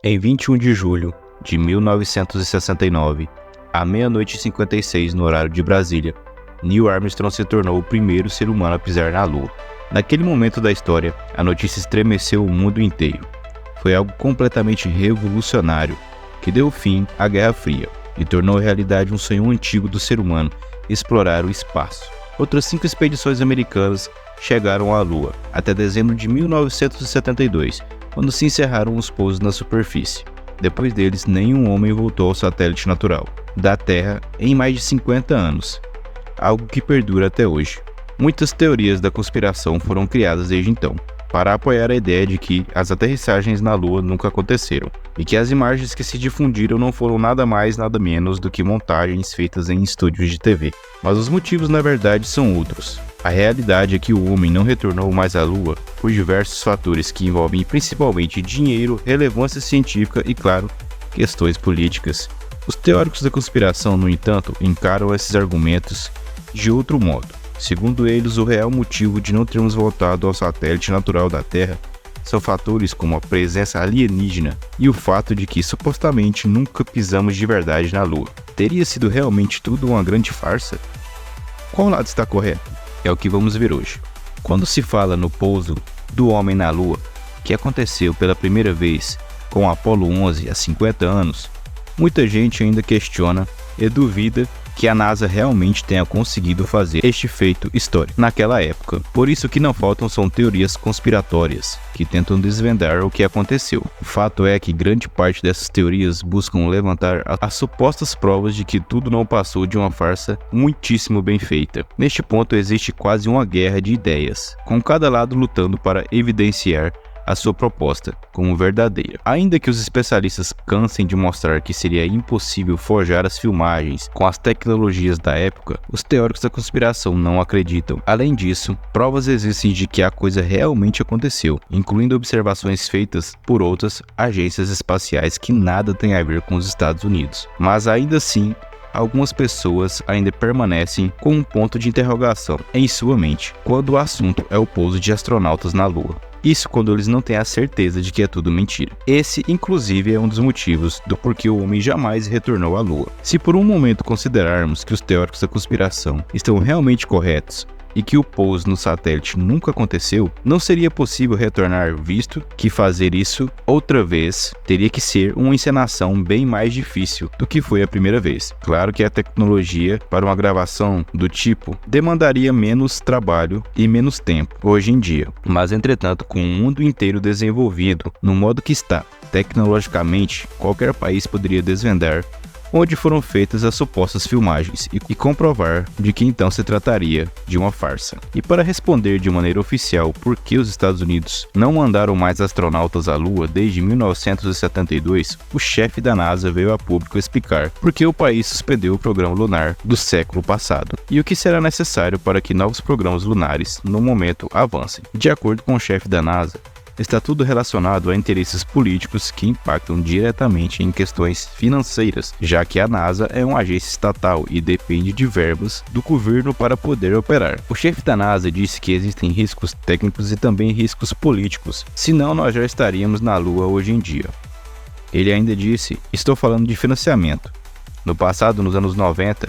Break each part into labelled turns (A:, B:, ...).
A: Em 21 de julho de 1969, à meia-noite e 56 no horário de Brasília, Neil Armstrong se tornou o primeiro ser humano a pisar na Lua. Naquele momento da história, a notícia estremeceu o mundo inteiro. Foi algo completamente revolucionário, que deu fim à Guerra Fria e tornou realidade um sonho antigo do ser humano: explorar o espaço. Outras 5 expedições americanas chegaram à Lua, até dezembro de 1972, quando se encerraram os pousos na superfície. Depois deles, nenhum homem voltou ao satélite natural da Terra em mais de 50 anos, algo que perdura até hoje. Muitas teorias da conspiração foram criadas desde então, para apoiar a ideia de que as aterrissagens na Lua nunca aconteceram, e que as imagens que se difundiram não foram nada mais nada menos do que montagens feitas em estúdios de TV. Mas os motivos na verdade são outros. A realidade é que o homem não retornou mais à Lua por diversos fatores que envolvem principalmente dinheiro, relevância científica e, claro, questões políticas. Os teóricos da conspiração, no entanto, encaram esses argumentos de outro modo. Segundo eles, o real motivo de não termos voltado ao satélite natural da Terra são fatores como a presença alienígena e o fato de que supostamente nunca pisamos de verdade na Lua. Teria sido realmente tudo uma grande farsa? Qual lado está correto? É o que vamos ver hoje. Quando se fala no pouso do homem na Lua, que aconteceu pela primeira vez com o Apollo 11 há 50 anos, muita gente ainda questiona e duvida que a NASA realmente tenha conseguido fazer este feito histórico naquela época. Por isso que não faltam são teorias conspiratórias, que tentam desvendar o que aconteceu. O fato é que grande parte dessas teorias buscam levantar as supostas provas de que tudo não passou de uma farsa muitíssimo bem feita. Neste ponto existe quase uma guerra de ideias, com cada lado lutando para evidenciar a sua proposta como verdadeira. Ainda que os especialistas cansem de mostrar que seria impossível forjar as filmagens com as tecnologias da época, os teóricos da conspiração não acreditam. Além disso, provas existem de que a coisa realmente aconteceu, incluindo observações feitas por outras agências espaciais que nada têm a ver com os Estados Unidos. Mas ainda assim, algumas pessoas ainda permanecem com um ponto de interrogação em sua mente quando o assunto é o pouso de astronautas na Lua. Isso quando eles não têm a certeza de que é tudo mentira. Esse, inclusive, é um dos motivos do porquê o homem jamais retornou à Lua. Se por um momento considerarmos que os teóricos da conspiração estão realmente corretos e que o pouso no satélite nunca aconteceu, não seria possível retornar, visto que fazer isso outra vez teria que ser uma encenação bem mais difícil do que foi a primeira vez. Claro que a tecnologia para uma gravação do tipo demandaria menos trabalho e menos tempo hoje em dia, mas entretanto, com o mundo inteiro desenvolvido no modo que está, tecnologicamente, qualquer país poderia desvendar onde foram feitas as supostas filmagens e comprovar de que então se trataria de uma farsa. E para responder de maneira oficial por que os Estados Unidos não mandaram mais astronautas à Lua desde 1972, o chefe da NASA veio a público explicar por que o país suspendeu o programa lunar do século passado e o que será necessário para que novos programas lunares no momento avancem. De acordo com o chefe da NASA, está tudo relacionado a interesses políticos que impactam diretamente em questões financeiras, já que a NASA é uma agência estatal e depende de verbas do governo para poder operar. O chefe da NASA disse que existem riscos técnicos e também riscos políticos, senão nós já estaríamos na Lua hoje em dia. Ele ainda disse: estou falando de financiamento. No passado, nos anos 90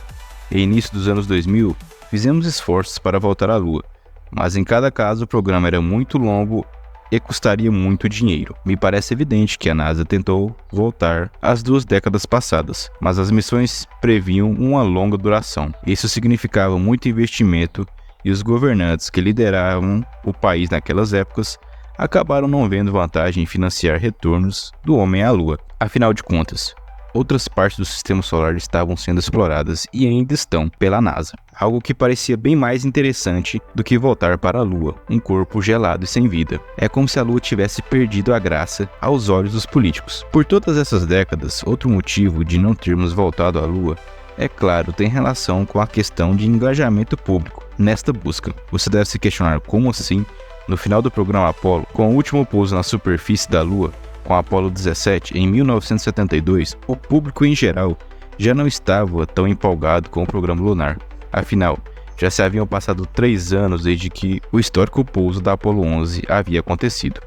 A: e início dos anos 2000, fizemos esforços para voltar à Lua, mas em cada caso o programa era muito longo e custaria muito dinheiro. Me parece evidente que a NASA tentou voltar às 2 décadas passadas, mas as missões previam uma longa duração. Isso significava muito investimento e os governantes que lideravam o país naquelas épocas acabaram não vendo vantagem em financiar retornos do homem à Lua. Afinal de contas, outras partes do sistema solar estavam sendo exploradas e ainda estão pela NASA, algo que parecia bem mais interessante do que voltar para a Lua, um corpo gelado e sem vida. É como se a Lua tivesse perdido a graça aos olhos dos políticos. Por todas essas décadas, outro motivo de não termos voltado à Lua, é claro, tem relação com a questão de engajamento público nesta busca. Você deve se questionar como assim, no final do programa Apollo, com o último pouso na superfície da Lua, com a Apollo 17 em 1972, o público em geral já não estava tão empolgado com o programa lunar. Afinal, já se haviam passado 3 anos desde que o histórico pouso da Apollo 11 havia acontecido.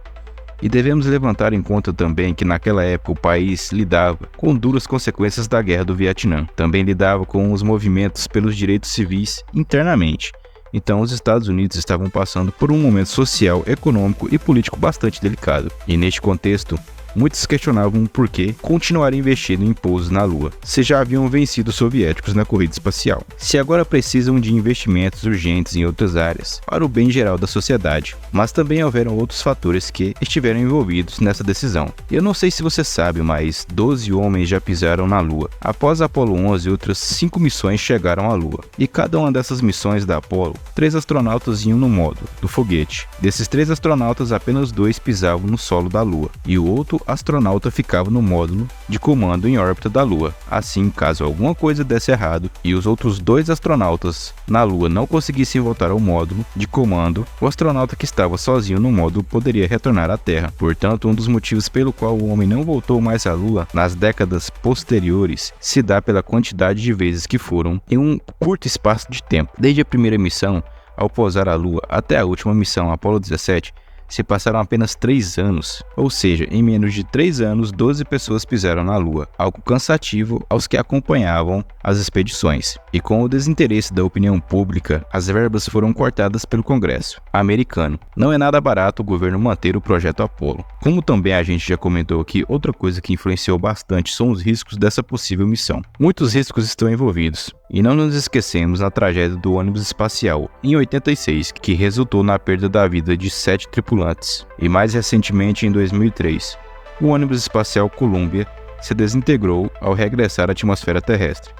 A: E devemos levantar em conta também que naquela época o país lidava com duras consequências da Guerra do Vietnã. Também lidava com os movimentos pelos direitos civis internamente. Então os Estados Unidos estavam passando por um momento social, econômico e político bastante delicado. E neste contexto, muitos questionavam por que continuar investindo em pousos na Lua, se já haviam vencido os soviéticos na corrida espacial. Se agora precisam de investimentos urgentes em outras áreas, para o bem geral da sociedade. Mas também houveram outros fatores que estiveram envolvidos nessa decisão. Eu não sei se você sabe, mas 12 homens já pisaram na Lua. Após Apollo 11, outras 5 missões chegaram à Lua. E cada uma dessas missões da Apollo, 3 astronautas iam no módulo do foguete. Desses 3 astronautas, apenas 2 pisavam no solo da Lua, e o outro astronauta ficava no módulo de comando em órbita da Lua. Assim, caso alguma coisa desse errado e os outros 2 astronautas na Lua não conseguissem voltar ao módulo de comando, o astronauta que estava sozinho no módulo poderia retornar à Terra. Portanto, um dos motivos pelo qual o homem não voltou mais à Lua nas décadas posteriores se dá pela quantidade de vezes que foram em um curto espaço de tempo. Desde a primeira missão ao pousar à Lua até a última missão, Apollo 17, se passaram apenas 3 anos, ou seja, em menos de 3 anos, 12 pessoas pisaram na Lua, algo cansativo aos que acompanhavam as expedições. E com o desinteresse da opinião pública, as verbas foram cortadas pelo Congresso americano. Não é nada barato o governo manter o projeto Apollo. Como também a gente já comentou aqui, outra coisa que influenciou bastante são os riscos dessa possível missão. Muitos riscos estão envolvidos. E não nos esquecemos da tragédia do ônibus espacial, em 86, que resultou na perda da vida de 7 tripulantes. E mais recentemente, em 2003, o ônibus espacial Columbia se desintegrou ao regressar à atmosfera terrestre,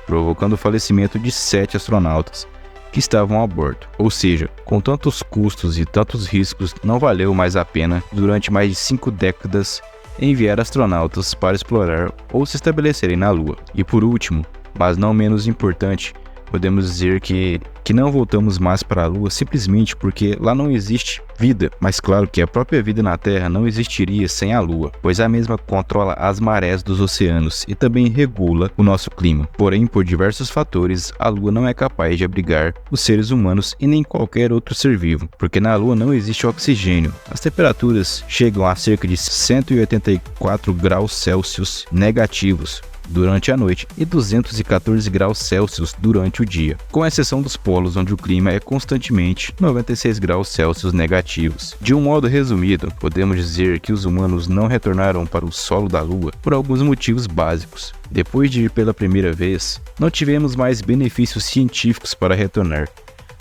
A: provocando o falecimento de 7 astronautas que estavam a bordo. Ou seja, com tantos custos e tantos riscos, não valeu mais a pena, durante mais de 5 décadas, enviar astronautas para explorar ou se estabelecerem na Lua. E por último, mas não menos importante, podemos dizer que não voltamos mais para a Lua simplesmente porque lá não existe vida. Mas claro que a própria vida na Terra não existiria sem a Lua, pois a mesma controla as marés dos oceanos e também regula o nosso clima. Porém, por diversos fatores, a Lua não é capaz de abrigar os seres humanos e nem qualquer outro ser vivo, porque na Lua não existe oxigênio. As temperaturas chegam a cerca de 184 graus Celsius negativos durante a noite e 214 graus Celsius durante o dia, com exceção dos polos onde o clima é constantemente 96 graus Celsius negativos. De um modo resumido, podemos dizer que os humanos não retornaram para o solo da Lua por alguns motivos básicos. Depois de ir pela primeira vez, não tivemos mais benefícios científicos para retornar.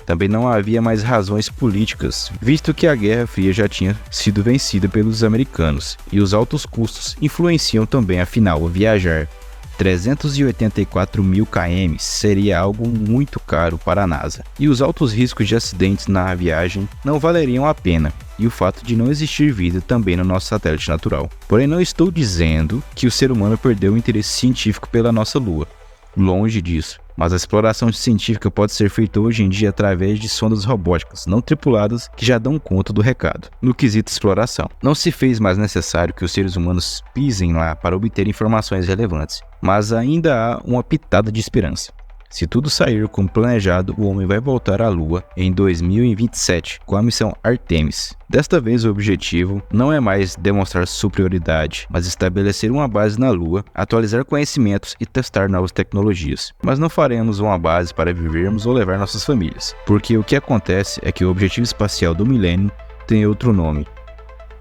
A: Também não havia mais razões políticas, visto que a Guerra Fria já tinha sido vencida pelos americanos, e os altos custos influenciam também, afinal, viajar 384 mil km seria algo muito caro para a NASA, e os altos riscos de acidentes na viagem não valeriam a pena, e o fato de não existir vida também no nosso satélite natural. Porém, não estou dizendo que o ser humano perdeu o interesse científico pela nossa Lua. Longe disso. Mas a exploração científica pode ser feita hoje em dia através de sondas robóticas não tripuladas que já dão conta do recado. No quesito exploração, não se fez mais necessário que os seres humanos pisem lá para obter informações relevantes, mas ainda há uma pitada de esperança. Se tudo sair como planejado, o homem vai voltar à Lua em 2027 com a missão Artemis. Desta vez o objetivo não é mais demonstrar superioridade, mas estabelecer uma base na Lua, atualizar conhecimentos e testar novas tecnologias. Mas não faremos uma base para vivermos ou levar nossas famílias, porque o que acontece é que o objetivo espacial do milênio tem outro nome: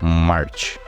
A: Marte.